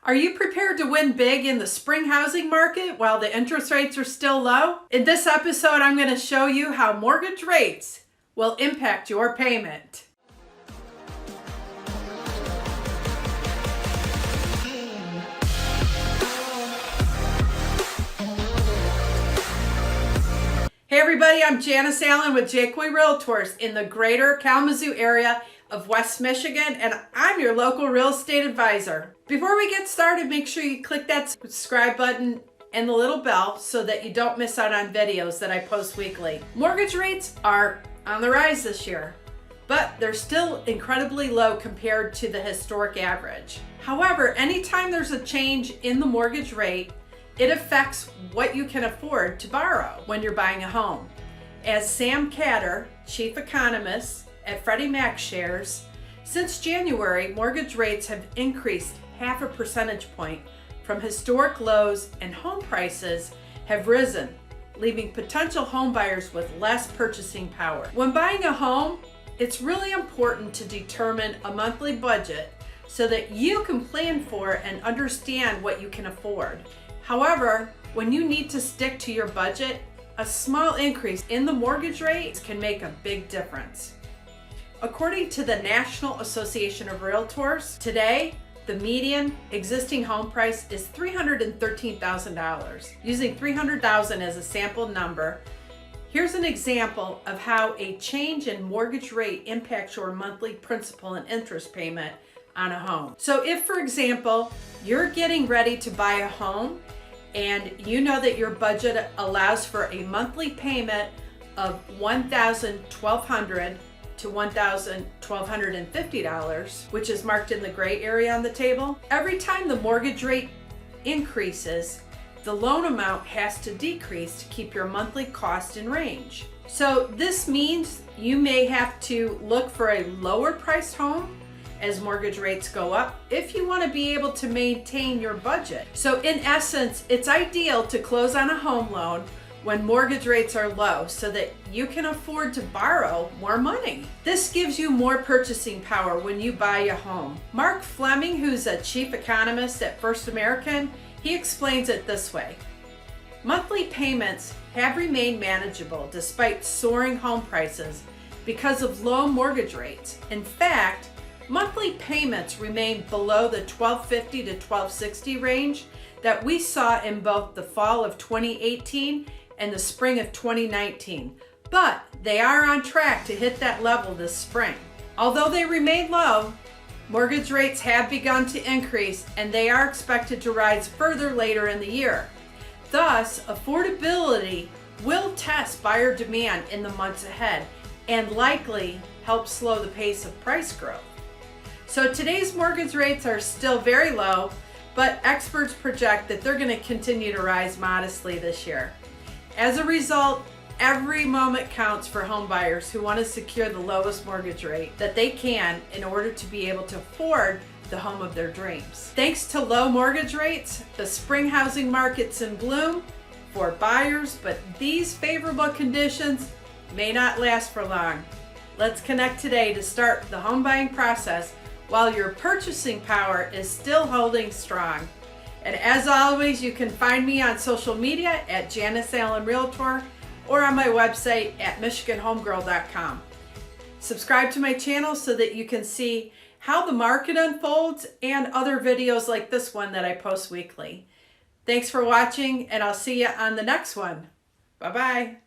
Are you prepared to win big in the spring housing market while the interest rates are still low? In this episode, I'm going to show you how mortgage rates will impact your payment. Hey everybody, I'm Janice Allen with Jaycoy Realtors in the greater Kalamazoo area of West Michigan, and I'm your local real estate advisor. Before we get started, make sure you click that subscribe button and the little bell so that you don't miss out on videos that I post weekly. Mortgage rates are on the rise this year, but they're still incredibly low compared to the historic average. However, anytime there's a change in the mortgage rate, it affects what you can afford to borrow when you're buying a home. As Sam Catter, chief economist at Freddie Mac shares, since January, mortgage rates have increased 0.5 percentage point from historic lows, and home prices have risen, leaving potential home buyers with less purchasing power. When buying a home, it's really important to determine a monthly budget so that you can plan for and understand what you can afford. However, when you need to stick to your budget, a small increase in the mortgage rate can make a big difference. According to the National Association of Realtors, today, the median existing home price is $313,000. Using $300,000 as a sample number, here's an example of how a change in mortgage rate impacts your monthly principal and interest payment on a home. So if, for example, you're getting ready to buy a home and you know that your budget allows for a monthly payment of $1,200 to $1,250, which is marked in the gray area on the table, every time the mortgage rate increases, the loan amount has to decrease to keep your monthly cost in range. So this means you may have to look for a lower priced home as mortgage rates go up if you want to be able to maintain your budget. So in essence, it's ideal to close on a home loan when mortgage rates are low so that you can afford to borrow more money. This gives you more purchasing power when you buy a home. Mark Fleming, who's a chief economist at First American, he explains it this way. Monthly payments have remained manageable despite soaring home prices because of low mortgage rates. In fact, monthly payments remain below the $1,250 to $1,260 range that we saw in both the fall of 2018 and the spring of 2019, but they are on track to hit that level this spring. Although they remain low, mortgage rates have begun to increase and they are expected to rise further later in the year. Thus, affordability will test buyer demand in the months ahead and likely help slow the pace of price growth. So today's mortgage rates are still very low, but experts project that they're going to continue to rise modestly this year. As a result, every moment counts for home buyers who want to secure the lowest mortgage rate that they can in order to be able to afford the home of their dreams. Thanks to low mortgage rates, the spring housing market's in bloom for buyers, but these favorable conditions may not last for long. Let's connect today to start the home buying process while your purchasing power is still holding strong. And as always, you can find me on social media at Janice Allen Realtor or on my website at michiganhomegirl.com. Subscribe to my channel so that you can see how the market unfolds and other videos like this one that I post weekly. Thanks for watching, and I'll see you on the next one. Bye-bye.